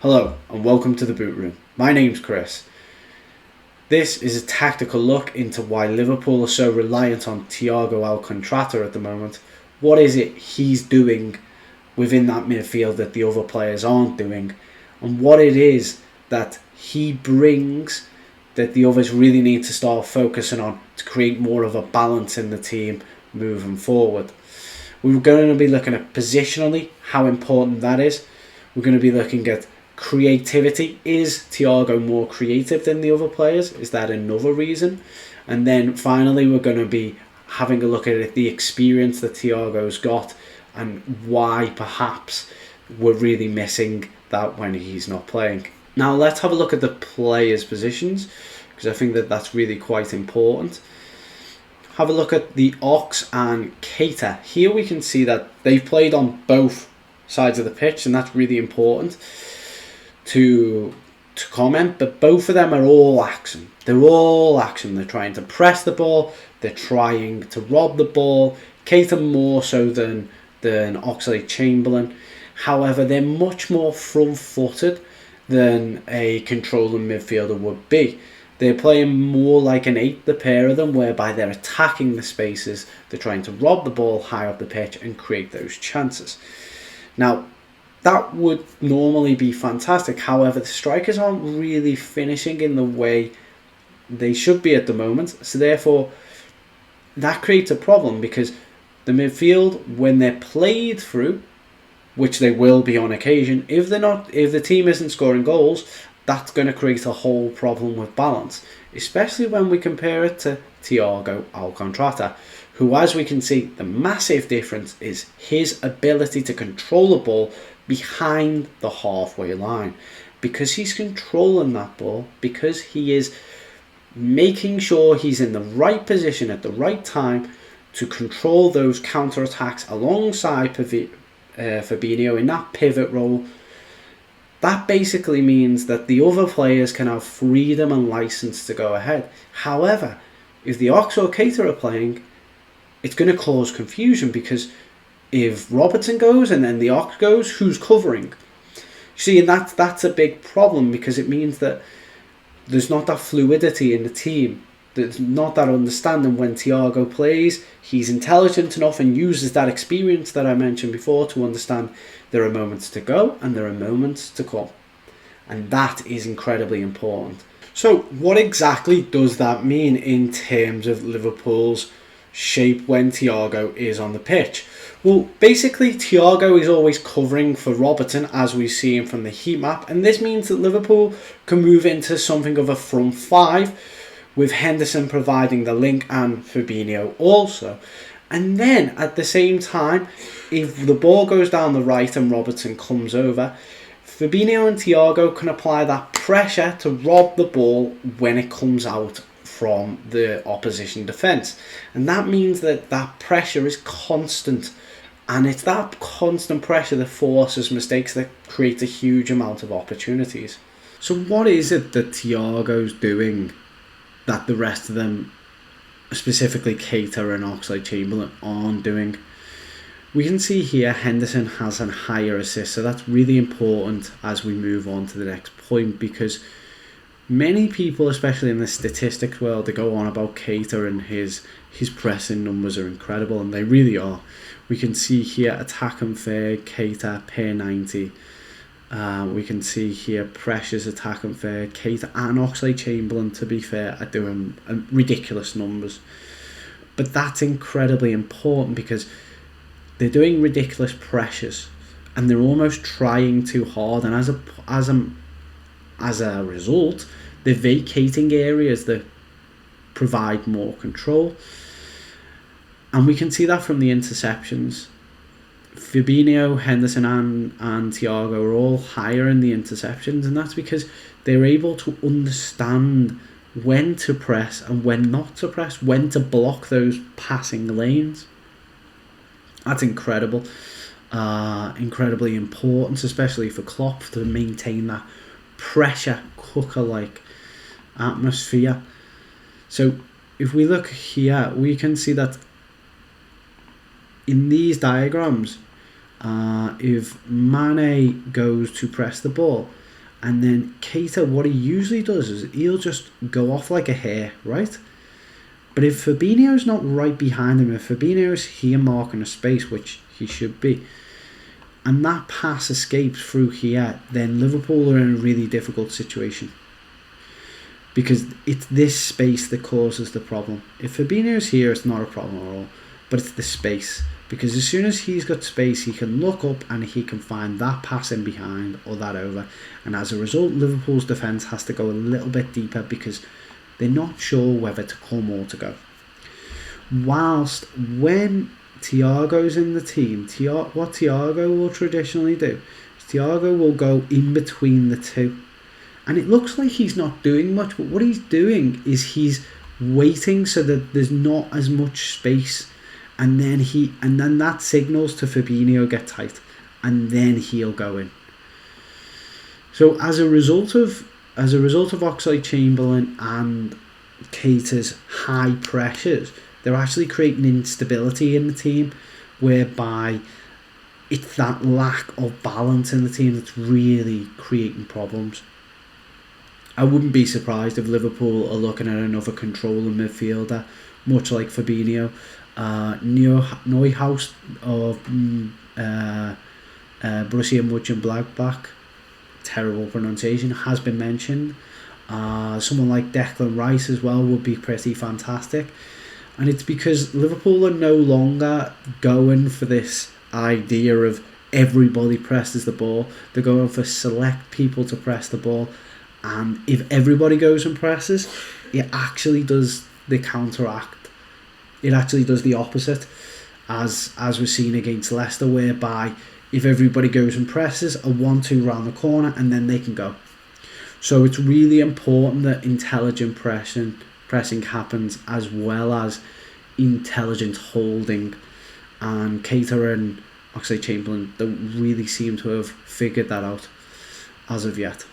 Hello and welcome to the Boot Room. My name's Kris. This is a tactical look into why Liverpool are so reliant on Thiago Alcantara at the moment. What is it he's doing within that midfield that the other players aren't doing, and what it is that he brings that the others really need to start focusing on to create more of a balance in the team moving forward. We're going to be looking at positionally how important that is. We're going to be looking at creativity. Is Thiago more creative than the other players? Is that another reason? And then finally we're going to be having a look at it, the experience that Thiago's got and why perhaps we're really missing that when he's not playing. Now let's have a look at the players' positions, because I think that that's really quite important. Have a look at the Ox and Keita. Here we can see that they've played on both sides of the pitch, and that's really important to comment. But both of them are all action. They're all action. They're trying to press the ball. They're trying to rob the ball. Keita more so than Oxlade-Chamberlain. However, they're much more front-footed than a controlling midfielder would be. They're playing more like an 8, the pair of them, whereby they're attacking the spaces, they're trying to rob the ball high up the pitch and create those chances. Now, that would normally be fantastic. However, the strikers aren't really finishing in the way they should be at the moment. So therefore, that creates a problem, because the midfield, when they're played through, which they will be on occasion, if the team isn't scoring goals, that's going to create a whole problem with balance, especially when we compare it to Thiago Alcantara, who, as we can see, the massive difference is his ability to control the ball behind the halfway line, because he's controlling that ball, because he is making sure he's in the right position at the right time to control those counter-attacks alongside Fabinho in that pivot role. That basically means that the other players can have freedom and license to go ahead. However, if the Ox or Keita are playing, it's going to cause confusion, because if Robertson goes and then the Ox goes, who's covering? You see, and that's a big problem, because it means that there's not that fluidity in the team. There's not that understanding. When Thiago plays, he's intelligent enough and uses that experience that I mentioned before to understand there are moments to go and there are moments to come. And that is incredibly important. So what exactly does that mean in terms of Liverpool's shape when Thiago is on the pitch? Well, basically Thiago is always covering for Robertson, as we see him from the heat map, and this means that Liverpool can move into something of a front five, with Henderson providing the link and Fabinho also. And then at the same time, if the ball goes down the right and Robertson comes over, Fabinho and Thiago can apply that pressure to rob the ball when it comes out from the opposition defence. And that means that that pressure is constant. And it's that constant pressure that forces mistakes, that creates a huge amount of opportunities. So what is it that Thiago's doing that the rest of them, specifically Keita and Oxlade-Chamberlain, aren't doing? We can see here Henderson has a higher assist, so that's really important as we move on to the next point, because many people, especially in the statistics world, they go on about Keita and his pressing numbers are incredible, and they really are. We can see here attack and fair, Keita per 90. We can see here pressures, attack and fair, Keita and Oxlade-Chamberlain, to be fair, are doing ridiculous numbers. But that's incredibly important, because they're doing ridiculous pressures and they're almost trying too hard, and as a result, they're vacating areas that provide more control. And we can see that from the interceptions. Fabinho, Henderson and Thiago are all higher in the interceptions, and that's because they're able to understand when to press and when not to press, when to block those passing lanes. That's incredible. Incredibly important, especially for Klopp, to maintain that pressure cooker-like atmosphere. So if we look here, we can see that in these diagrams, if Mane goes to press the ball, And then Keita, what he usually does is he'll just go off like a hare, right? But if Fabinho's not right behind him, if Fabinho's here marking a space, which he should be, and that pass escapes through here, then Liverpool are in a really difficult situation. Because it's this space that causes the problem. If Fabinho's here, it's not a problem at all. But it's the space. Because as soon as he's got space, he can look up and he can find that pass in behind or that over. And as a result, Liverpool's defence has to go a little bit deeper because they're not sure whether to come or to go. Whilst when Thiago's in the team, what Thiago will traditionally do is Thiago will go in between the two. And it looks like he's not doing much, but what he's doing is he's waiting so that there's not as much space. And then that signals to Fabinho get tight, and then he'll go in. So as a result of Oxlade-Chamberlain and Keita's high pressures, they're actually creating instability in the team, whereby it's that lack of balance in the team that's really creating problems. I wouldn't be surprised if Liverpool are looking at another controlling midfielder, much like Fabinho. Neuhaus of Borussia Mönchengladbach, terrible pronunciation, has been mentioned. Someone like Declan Rice as well would be pretty fantastic. And it's because Liverpool are no longer going for this idea of everybody presses the ball. They're going for select people to press the ball. And if everybody goes and presses, it actually does the counteract. It actually does the opposite, as we're seeing against Leicester, whereby if everybody goes and presses, a 1-2 round the corner and then they can go. So it's really important that intelligent pressing happens, as well as intelligent holding. And Keita and Oxlade-Chamberlain don't really seem to have figured that out as of yet.